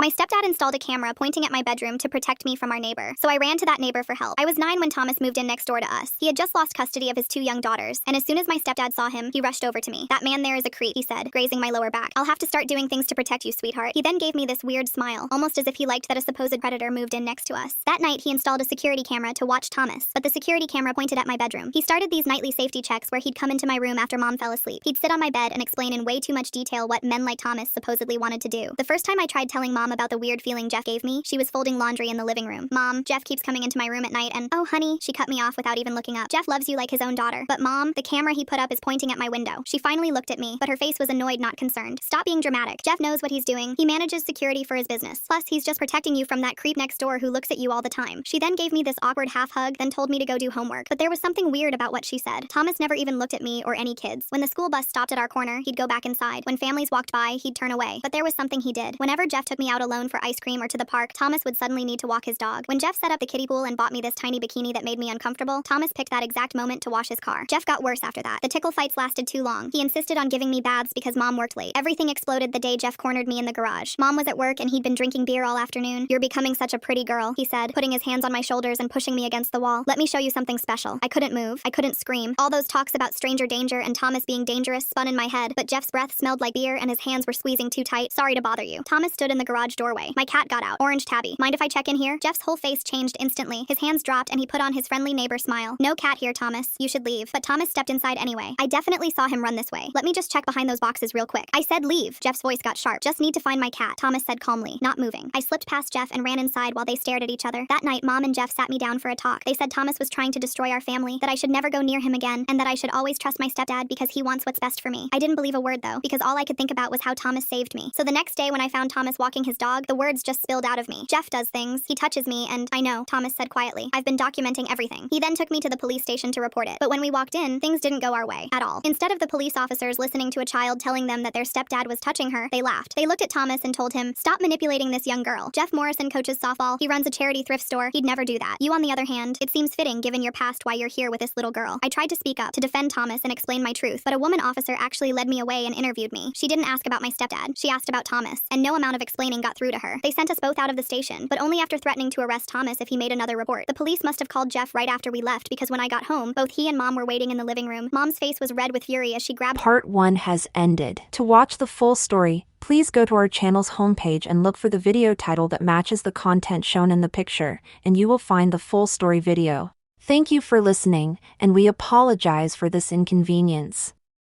My stepdad installed a camera pointing at my bedroom to protect me from our neighbor, so I ran to that neighbor for help. I was 9 when Thomas moved in next door to us. He had just lost custody of his 2 young daughters, and as soon as my stepdad saw him, he rushed over to me. "That man there is a creep," he said, grazing my lower back. "I'll have to start doing things to protect you, sweetheart." He then gave me this weird smile, almost as if he liked that a supposed predator moved in next to us. That night, he installed a security camera to watch Thomas, but the security camera pointed at my bedroom. He started these nightly safety checks where he'd come into my room after Mom fell asleep. He'd sit on my bed and explain in way too much detail what men like Thomas supposedly wanted to do. The first time I tried telling Mom about the weird feeling Jeff gave me, she was folding laundry in the living room. "Mom, Jeff keeps coming into my room at night and—" "Oh, honey," she cut me off without even looking up. "Jeff loves you like his own daughter." "But Mom, the camera he put up is pointing at my window." She finally looked at me, but her face was annoyed, not concerned. "Stop being dramatic. Jeff knows what he's doing. He manages security for his business. Plus, he's just protecting you from that creep next door who looks at you all the time." She then gave me this awkward half hug, then told me to go do homework. But there was something weird about what she said. Thomas never even looked at me or any kids. When the school bus stopped at our corner, he'd go back inside. When families walked by, he'd turn away. But there was something he did. Whenever Jeff took me out alone for ice cream or to the park, Thomas would suddenly need to walk his dog. When Jeff set up the kiddie pool and bought me this tiny bikini that made me uncomfortable, Thomas picked that exact moment to wash his car. Jeff got worse after that. The tickle fights lasted too long. He insisted on giving me baths because Mom worked late. Everything exploded the day Jeff cornered me in the garage. Mom was at work and he'd been drinking beer all afternoon. "You're becoming such a pretty girl," he said, putting his hands on my shoulders and pushing me against the wall. "Let me show you something special." I couldn't move. I couldn't scream. All those talks about stranger danger and Thomas being dangerous spun in my head, but Jeff's breath smelled like beer and his hands were squeezing too tight. "Sorry to bother you." Thomas stood in the garage doorway. My cat got out. "Orange tabby. Mind if I check in here?" Jeff's whole face changed instantly. His hands dropped and he put on his friendly neighbor smile. "No cat here, Thomas. You should leave." But Thomas stepped inside anyway. "I definitely saw him run this way. Let me just check behind those boxes real quick." I said leave. Jeff's voice got sharp. "Just need to find my cat," Thomas said calmly, not moving. I slipped past Jeff and ran inside while they stared at each other. That night, Mom and Jeff sat me down for a talk. They said Thomas was trying to destroy our family, that I should never go near him again, and that I should always trust my stepdad because he wants what's best for me. I didn't believe a word though, because all I could think about was how Thomas saved me. So the next day when I found Thomas walking his dog, the words just spilled out of me. "Jeff does things. He touches me and—" "I know," Thomas said quietly. "I've been documenting everything." He then took me to the police station to report it. But when we walked in, things didn't go our way at all. Instead of the police officers listening to a child telling them that their stepdad was touching her, they laughed. They looked at Thomas and told him, "Stop manipulating this young girl. Jeff Morrison coaches softball. He runs a charity thrift store. He'd never do that. You, on the other hand, it seems fitting given your past why you're here with this little girl." I tried to speak up, to defend Thomas and explain my truth, but a woman officer actually led me away and interviewed me. She didn't ask about my stepdad. She asked about Thomas, and no amount of explaining got through to her. They sent us both out of the station, but only after threatening to arrest Thomas if he made another report. The police must have called Jeff right after we left because when I got home, both he and Mom were waiting in the living room. Mom's face was red with fury as she grabbed— Part 1 has ended. To watch the full story, please go to our channel's homepage and look for the video title that matches the content shown in the picture, and you will find the full story video. Thank you for listening, and we apologize for this inconvenience.